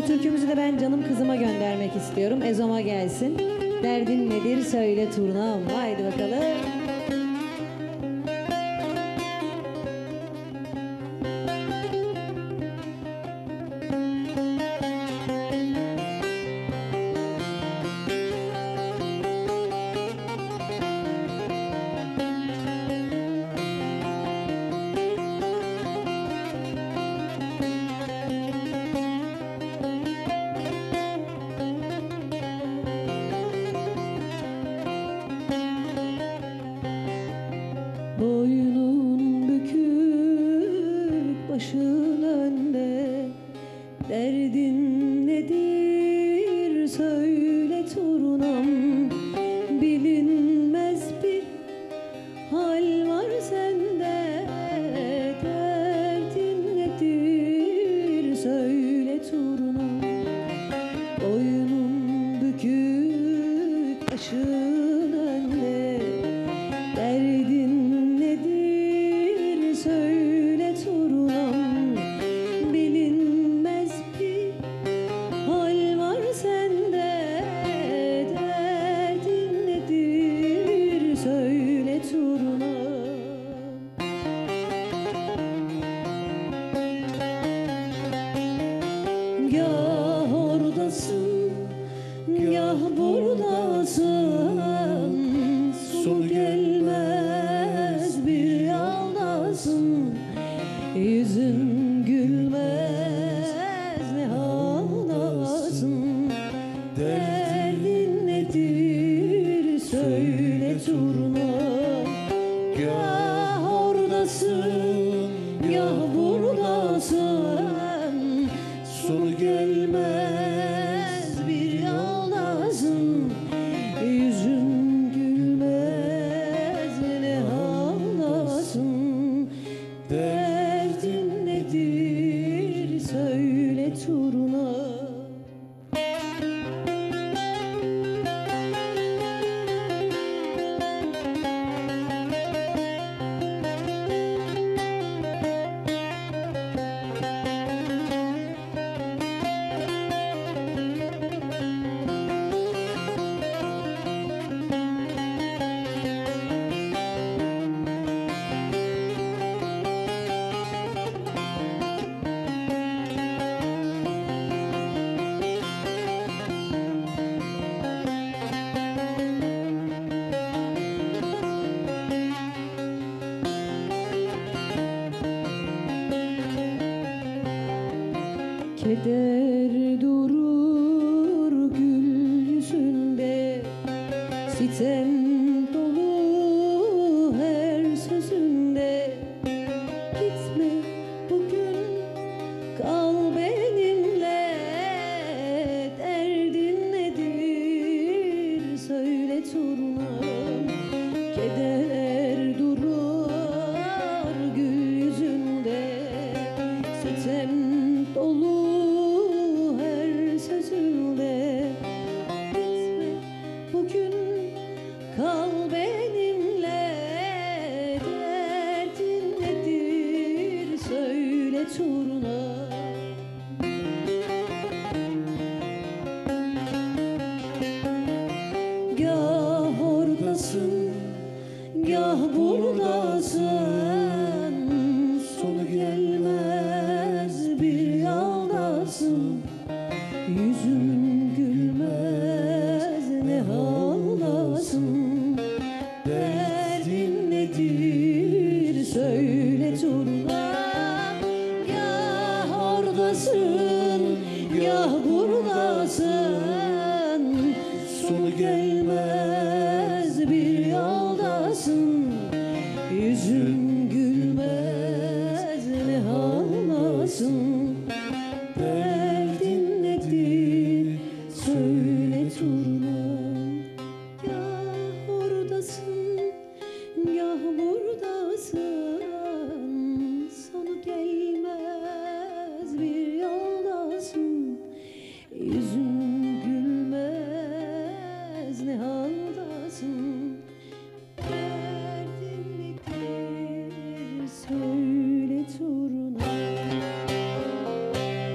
türkümüzü de ben canım kızıma göndermek istiyorum. Ezoma gelsin. Derdin nedir söyle turnam. Haydi bakalım. Boynun bükük, başın önde, derdin nedir söyle turnam. Bilinmez bir hal var sende, derdin nedir söyle turnam. Boynun bükük, başın önde, derdin söyle turnam. Bilinmez bir hal var sende, derdin nedir söyle turnam. Gah oradasın, gah buradasın, sonu gelmez bir yaldasın. Yüzün gülmez ne halasın, derdin nedir söyle turnam. Gah oradasın, gah buradasın, sonu gelmez bir yaldasın. Yüzün gülmez ne halasın, derdin nedir söyle turnam. Keder durur gül yüzünde, sitem dolu her sözünde. Gitme bugün, kal benimle, derdin nedir söyle turnam. Keder durur gül yüzünde, sitem dolu her sözünde. Gitme bugün, kal benimle, derdin nedir söyle turnam. Gah oradasın, gah buradasın, sonu gelmez bir yaldasın. Yüzün gülmez ne halasın, derdin nedir söyle turnam.